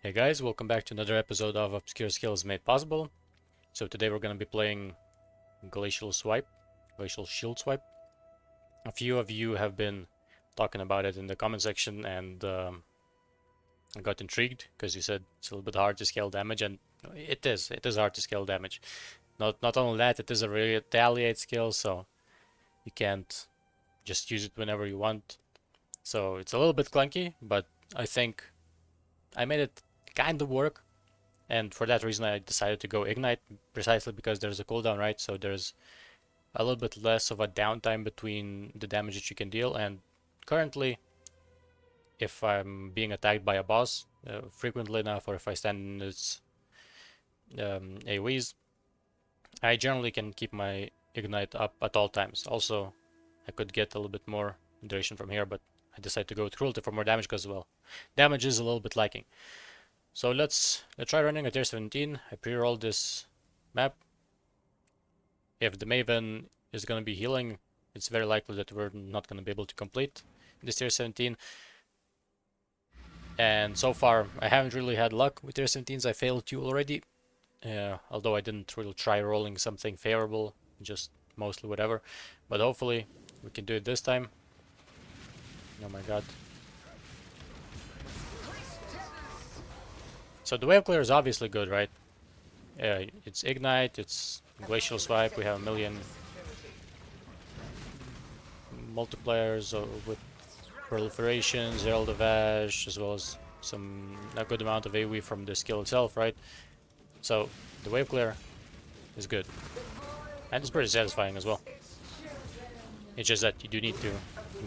Hey guys, welcome back to another episode of Obscure Skills Made Possible. So today we're going to be playing Glacial Shield Swipe. A few of you have been talking about it in the comment section and I got intrigued because you said it's a little bit hard to scale damage, and it is hard to scale damage. Not only that, it is a retaliate skill, so you can't just use it whenever you want. So it's a little bit clunky, but I think I made it kind of work. And for that reason I decided to go Ignite, precisely because there's a cooldown, right? So there's a little bit less of a downtime between the damage that you can deal. And currently, if I'm being attacked by a boss frequently enough, or if I stand in its AoEs, I generally can keep my Ignite up at all times. Also, I could get a little bit more duration from here, but I decided to go with Cruelty for more damage because, well, damage is a little bit lacking. So let's try running a tier 17. I pre-rolled this map. If the Maven is going to be healing, it's very likely that we're not going to be able to complete this tier 17. And so far, I haven't really had luck with tier 17s. I failed 2 already. Although I didn't really try rolling something favorable, just mostly whatever. But hopefully, we can do it this time. Oh my god. So the wave clear is obviously good, right? It's Ignite, it's Glacial Swipe, we have a million multipliers with Proliferation, Herald of Ash, as well as a good amount of AoE from the skill itself, right? So the wave clear is good. And it's pretty satisfying as well. It's just that you do need to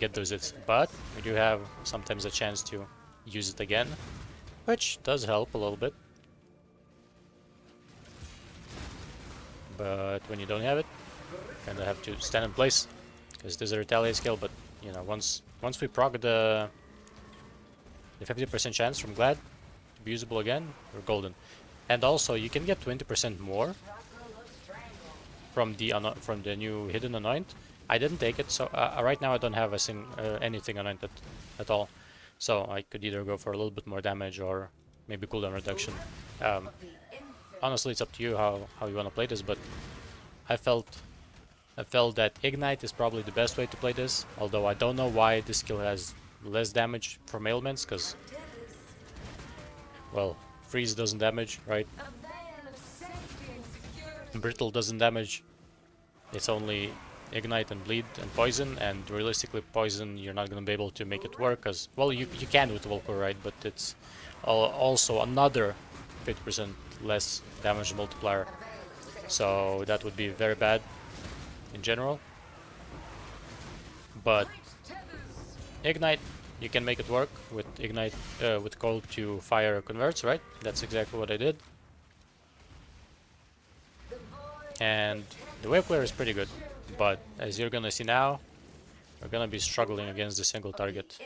get those hits, but we do have sometimes a chance to use it again, which does help a little bit. But when you don't have it, you kind of have to stand in place, because it is a retaliate skill. But you know, once we proc the 50% chance from Glad to be usable again, we're golden. And also, you can get 20% more from the new hidden anoint. I didn't take it, so right now I don't have anything anointed at all. So I could either go for a little bit more damage or maybe cooldown reduction. Honestly, it's up to you how you want to play this, but I felt that Ignite is probably the best way to play this, although I don't know why this skill has less damage from ailments, because, well, Freeze doesn't damage, right? Brittle doesn't damage. It's only Ignite and Bleed and Poison, and realistically Poison you're not going to be able to make it work, because, well, you can with Volker, right? But it's also another 50% less damage multiplier, so that would be very bad in general. But Ignite, you can make it work with Ignite, with Cold to Fire converts, right? That's exactly what I did. And the wave clear is pretty good, but as you're gonna see now, we're gonna be struggling against the single target.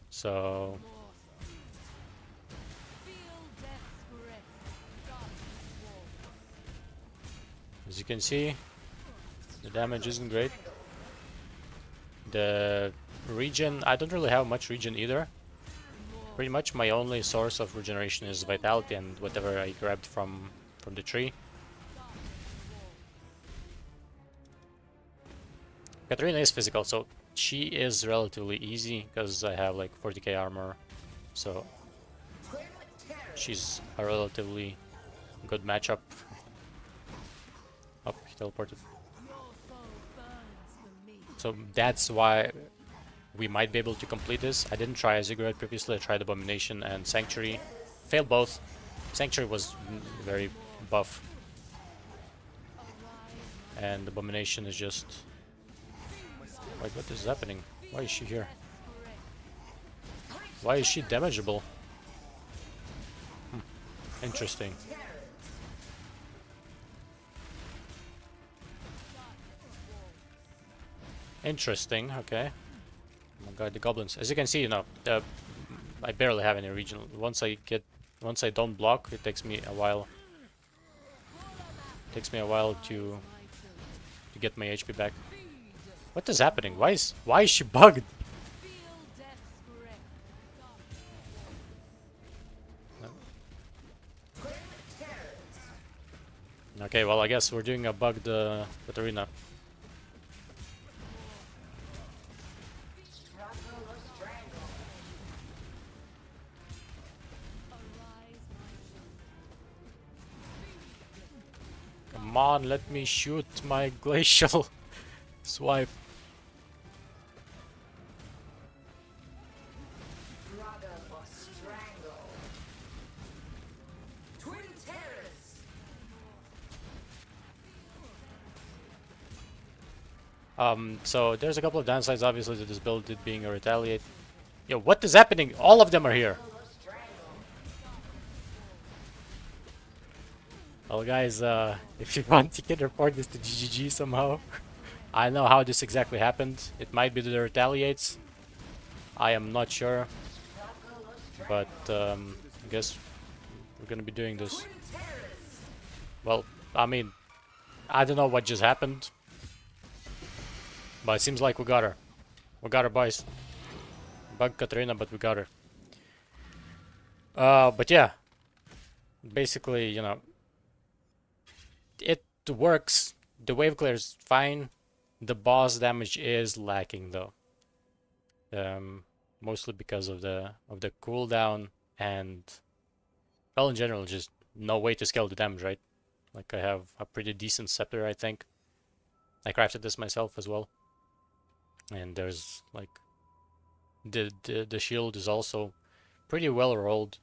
So as you can see, the damage isn't great. The regen, I don't really have much regen either. Pretty much my only source of regeneration is vitality and whatever I grabbed from the tree. Catarina is physical, so she is relatively easy because I have like 40k armor, so she's a relatively good matchup. Oh, he teleported. So that's why we might be able to complete this. I didn't try Eviscerate previously, I tried Abomination and Sanctuary. Failed both. Sanctuary was very buff. And Abomination is just... Wait, what is happening? Why is she here? Why is she damageable? Interesting. Interesting, okay. Oh my god, the goblins. As you can see, you know, I barely have any regen. Once I don't block, it takes me a while. To get my HP back. What is happening? Why is she bugged? Okay, well I guess we're doing a bugged catarina. Come on, let me shoot my glacial swipe. So there's a couple of downsides obviously to this build, it being a retaliate. Yo, what is happening? All of them are here. Well guys, if you want you can report this to GGG somehow. I know how this exactly happened. It might be the retaliates. I am not sure. But I guess we're gonna be doing this. Well, I mean, I don't know what just happened. But it seems like we got her. We got her, boys. Bug Katarina, but we got her. But yeah. Basically, you know, it works. The wave clear is fine. The boss damage is lacking though. Mostly because of the cooldown and, well, in general, just no way to scale the damage, right? Like I have a pretty decent scepter, I think. I crafted this myself as well. And there's like the shield is also pretty well rolled.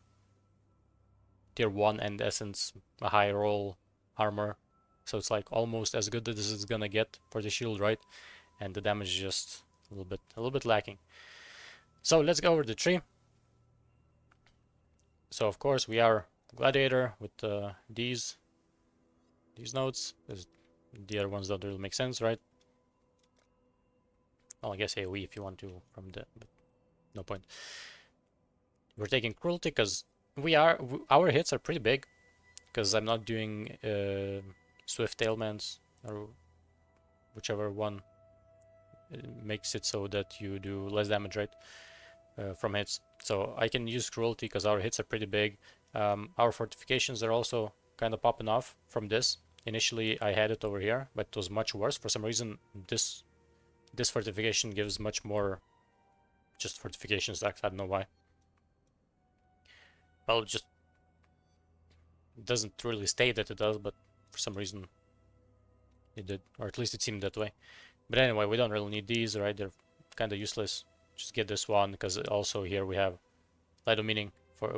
Tier 1 and essence, a high roll armor. So it's like almost as good as this is gonna get for the shield, right? And the damage is just a little bit lacking. So let's go over the tree. So of course we are Gladiator with these nodes. The other ones don't really make sense, right? Well, I guess AoE if you want to from the, but no point. We're taking cruelty because our hits are pretty big, because I'm not doing swift ailments or whichever one makes it so that you do less damage, right, from hits. So I can use cruelty because our hits are pretty big. Our fortifications are also kind of popping off from this. Initially I had it over here, but it was much worse. For some reason this fortification gives much more just fortification stacks. I don't know why. Well, it just doesn't really state that it does, but for some reason it did, or at least it seemed that way. But anyway, we don't really need these, right? They're kind of useless. Just get this one, because also here we have Light of Meaning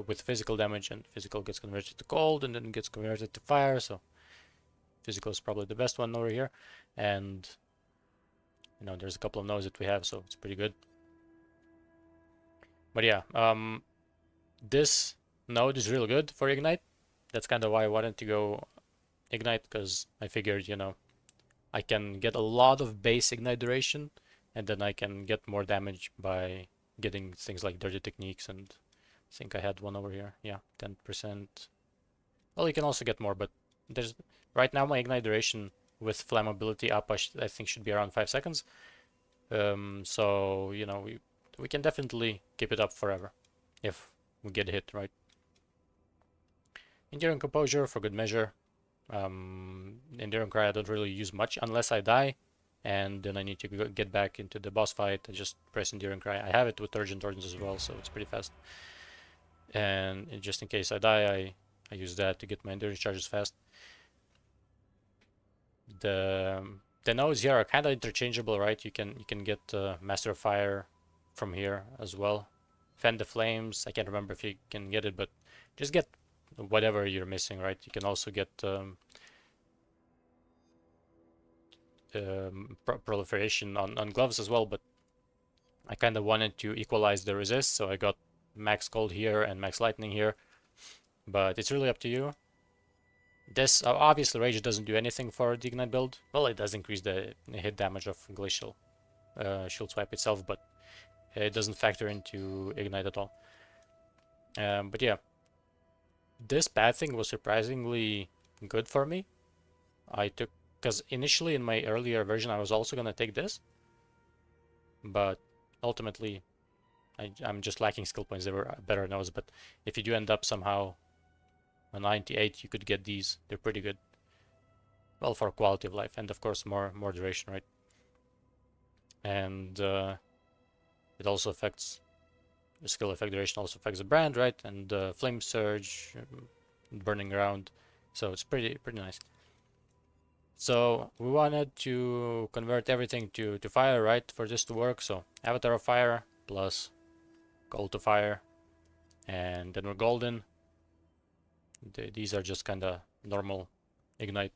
with physical damage, and physical gets converted to cold and then gets converted to fire, so physical is probably the best one over here. And you know, there's a couple of nodes that we have, so it's pretty good. But yeah, this node is really good for Ignite. That's kind of why I wanted to go Ignite, because I figured, you know, I can get a lot of base Ignite duration, and then I can get more damage by getting things like Dirty Techniques, and I think I had one over here. Yeah, 10%. Well, you can also get more, but there's right now my Ignite duration with flammability up, I think should be around 5 seconds. So, you know, we can definitely keep it up forever if we get hit, right? Enduring Composure for good measure. Enduring Cry I don't really use much unless I die, and then I need to get back into the boss fight. I just press Enduring Cry. I have it with Urgent Orders as well, so it's pretty fast. And just in case I die, I use that to get my endurance charges fast. The nodes here are kind of interchangeable, right? You can get Master of Fire from here as well. Fan the Flames, I can't remember if you can get it, but just get whatever you're missing, right? You can also get proliferation on gloves as well, but I kind of wanted to equalize the resist, so I got max cold here and max lightning here, but it's really up to you. This obviously Rage doesn't do anything for the Ignite build. Well, it does increase the hit damage of Glacial Shield Swipe itself, but it doesn't factor into Ignite at all. But yeah, this bad thing was surprisingly good for me. I took, because initially in my earlier version I was also gonna take this, but ultimately I'm just lacking skill points. They were better nodes, but if you do end up somehow a 98, you could get these. They're pretty good. Well, for quality of life, and of course more duration, right? And it also affects the skill effect. Duration also affects the brand, right? And flame surge, burning around. So it's pretty nice. So we wanted to convert everything to fire, right? For this to work. So avatar of fire plus gold to fire, and then we're golden. These are just kind of normal ignite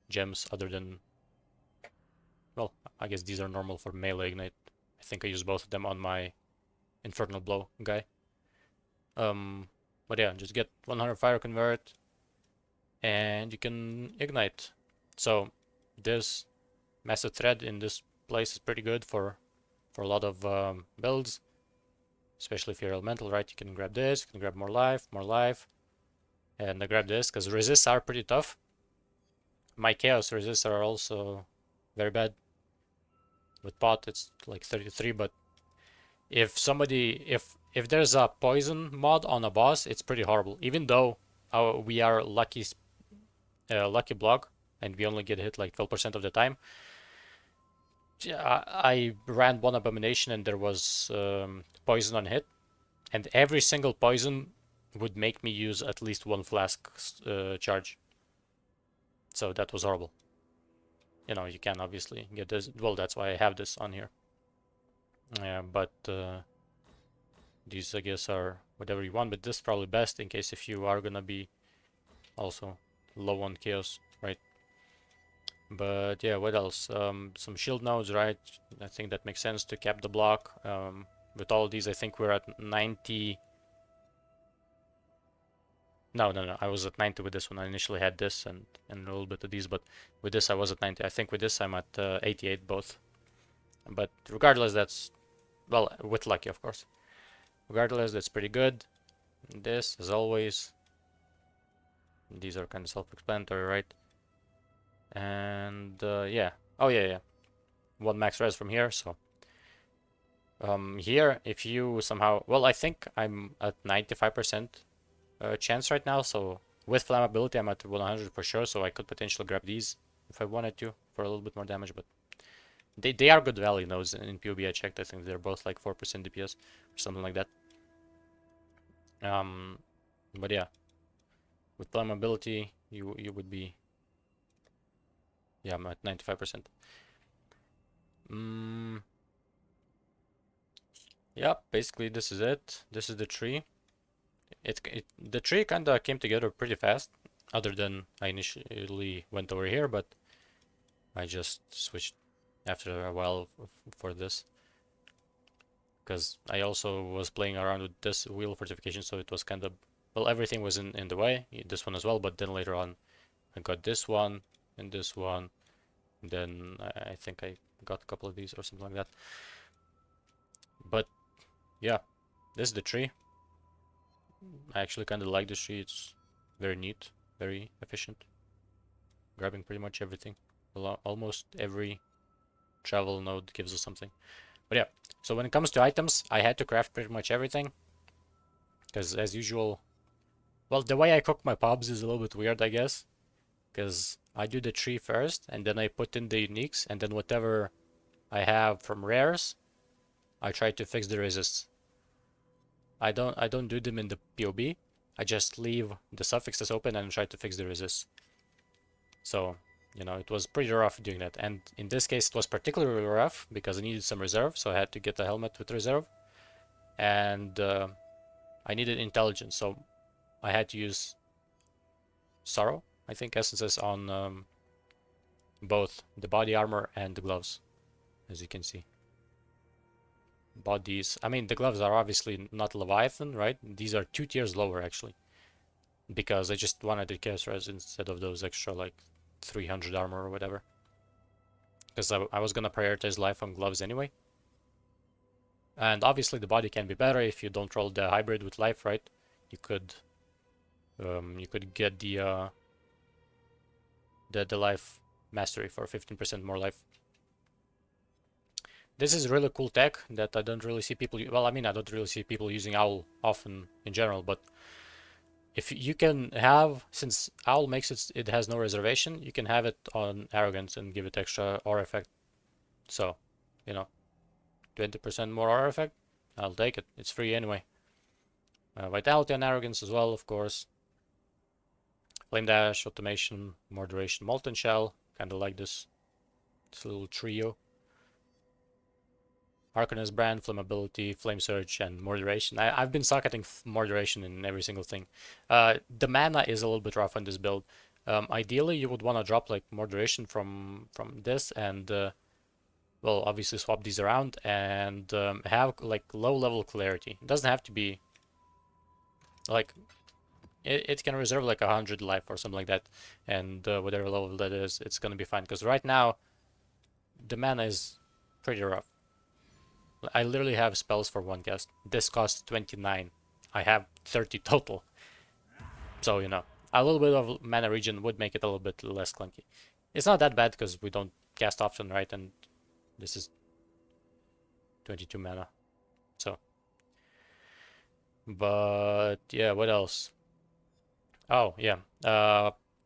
gems, other than, well, I guess these are normal for melee ignite. I think I use both of them on my infernal blow guy. But yeah, just get 100 fire convert and you can ignite. So this massive thread in this place is pretty good for a lot of builds, especially if you're elemental, right? You can grab this, you can grab more life, and I grab this because resists are pretty tough. My chaos resists are also very bad. With pot it's like 33, but if there's a poison mod on a boss, it's pretty horrible. Even though we are lucky block and we only get hit like 12% of the time. I ran one abomination and there was poison on hit, and every single poison would make me use at least one flask charge. So that was horrible. You know, you can obviously get this. Well, that's why I have this on here. But these, I guess, are whatever you want. But this is probably best in case if you are gonna be also low on chaos, right? But yeah, what else? Some shield nodes, right? I think that makes sense to cap the block. With all of these, I think we're at 90. No, I was at 90 with this one. I initially had this and a little bit of these, but with this I was at 90. I think with this I'm at 88 both. But regardless, that's, well, with lucky, of course. Regardless, that's pretty good. This, as always, these are kind of self-explanatory, right? And yeah. Oh yeah. One max res from here, so here, if you somehow, well, I think I'm at 95% chance right now, so with flammability I'm at 100 for sure, so I could potentially grab these if I wanted to for a little bit more damage, but they are good value nodes in PoB. I checked, I think they're both like 4% DPS or something like that. But yeah, with flammability you would be, yeah, I'm at 95%. Yeah, basically this is it. This is the tree. The tree kinda came together pretty fast, other than I initially went over here, but I just switched after a while for this, because I also was playing around with this wheel fortification, so it was kind of, well, everything was in the way, this one as well, but then later on I got this one and this one, and then I think I got a couple of these or something like that. But yeah, this is the tree. I actually kind of like this tree. It's very neat, very efficient, grabbing pretty much everything. Almost every travel node gives us something. But yeah, so when it comes to items, I had to craft pretty much everything, because as usual, well, the way I cook my pubs is a little bit weird, I guess, because I do the tree first and then I put in the uniques, and then whatever I have from rares, I try to fix the resists. I don't do them in the POB. I just leave the suffixes open and try to fix the resists. So, you know, it was pretty rough doing that. And in this case, it was particularly rough because I needed some reserve, so I had to get a helmet with reserve. And I needed intelligence, so I had to use sorrow, I think, essences on both the body armor and the gloves, as you can see. Bodies, I mean, the gloves are obviously not Leviathan, right? These are 2 tiers lower, actually, because I just wanted the chaos res instead of those extra, like, 300 armor or whatever, because I was gonna prioritize life on gloves anyway. And obviously the body can be better if you don't roll the hybrid with life, right? You could get the life mastery for 15% more life. This is really cool tech that I don't really see people. Well, I mean, I don't really see people using Owl often in general, but if you can have, since Owl makes it has no reservation, you can have it on Arrogance and give it extra aura effect. So, you know, 20% more aura effect, I'll take it. It's free anyway. Vitality and Arrogance as well, of course. Flame Dash, Automation, more duration, Molten Shell. Kind of like this little trio. Arcanist Brand, Flammability, Flame Surge, and more duration. I've been socketing more duration in every single thing. The mana is a little bit rough on this build. Ideally, you would want to drop like more duration from this and well, obviously swap these around and have like low level clarity. It doesn't have to be like it can reserve like 100 life or something like that, and whatever level that is, it's gonna be fine. Because right now, the mana is pretty rough. I literally have spells for one cast. This costs 29. I have 30 total. So, you know, a little bit of mana regen would make it a little bit less clunky. It's not that bad because we don't cast often, right? And this is 22 mana. So, but yeah, what else? Oh, yeah.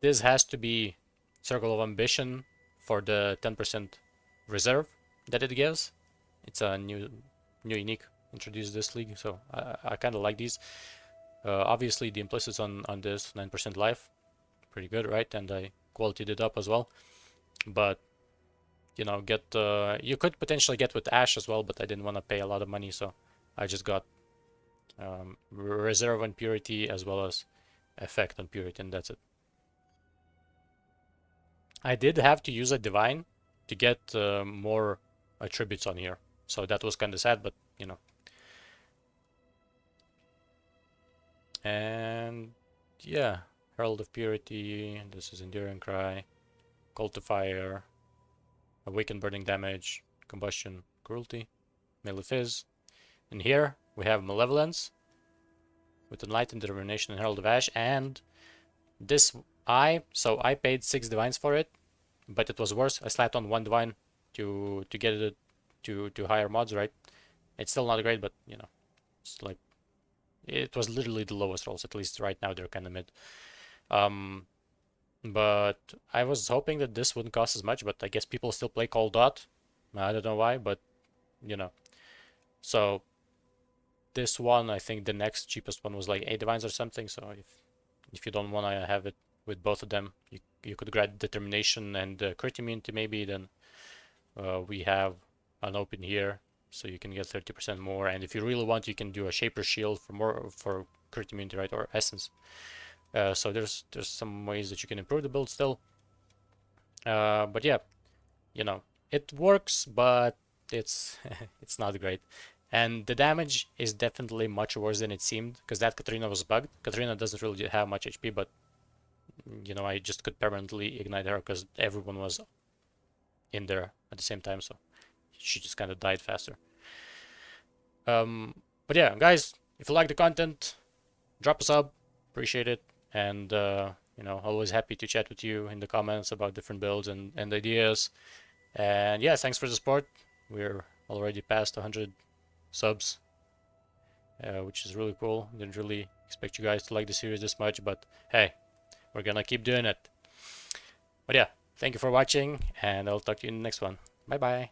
This has to be Circle of Ambition for the 10% reserve that it gives. It's a new unique introduced this league, so I kind of like these. Obviously, the implicits on this 9% life, pretty good, right? And I qualityed it up as well. But you know, get you could potentially get with Ash as well, but I didn't want to pay a lot of money, so I just got reserve on purity as well as effect on purity, and that's it. I did have to use a divine to get more attributes on here, so that was kind of sad, but you know. And yeah, Herald of Purity, this is Enduring Cry, Call to Fire, Awaken Burning Damage, Combustion, Cruelty, Malefiz. And here we have Malevolence with Enlightened, Determination, and Herald of Ash. And this so I paid 6 divines for it, but it was worse. I slapped on 1 divine to get it to higher mods, right? It's still not great, but you know, it's like it was literally the lowest rolls. At least right now they're kind of mid. But I was hoping that this wouldn't cost as much, but I guess people still play Cold Dot. I don't know why, but you know. So this one, I think the next cheapest one was like 8 divines or something. So if you don't want to have it with both of them, you could grab Determination and Crit Immunity maybe. Then we have an open here, so you can get 30% more. And if you really want, you can do a Shaper Shield for Crit Immunity, right, or Essence. So there's some ways that you can improve the build still. But yeah, you know, it works, but it's it's not great. And the damage is definitely much worse than it seemed, because that Catarina was bugged. Catarina doesn't really have much HP, but you know, I just could permanently ignite her because everyone was in there at the same time, so she just kind of died faster. But yeah, guys, if you like the content, drop a sub, appreciate it. And you know, always happy to chat with you in the comments about different builds and ideas. And yeah, thanks for the support. We're already past 100 subs, which is really cool. Didn't really expect you guys to like the series this much, but hey, we're gonna keep doing it. But yeah, thank you for watching, and I'll talk to you in the next one. Bye bye.